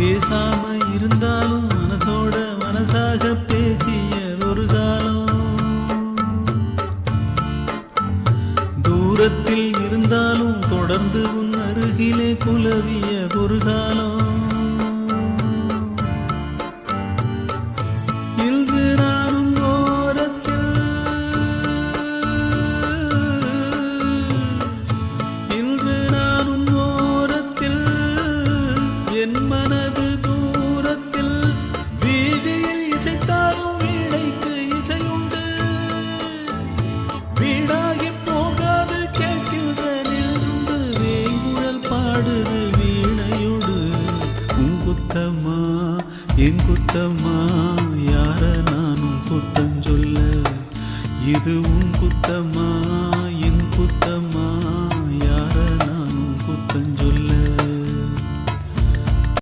பேசாம இருந்தாலும் மனசோட மனசாக பேசியதொரு காலம், தூரத்தில் இருந்தாலும் தொடர்ந்து உன் அருகிலே குலவியதொரு காலம். இன்று நானும் ஓரத்தில், இன்று நானும் ஓரத்தில், என் மனது தூரத்தில், வீதியில் இசைத்தாலும் வீணைக்கு இசையுண்டு, வீடாகி போகாது கேட்கின்ற நின்று வேங்குழல் பாடுது வீணையோடு. உன் குத்தம்மா என் குத்தம்மா, யார நானும் குத்தம் சொல்ல, இது உன் குத்தம்மா.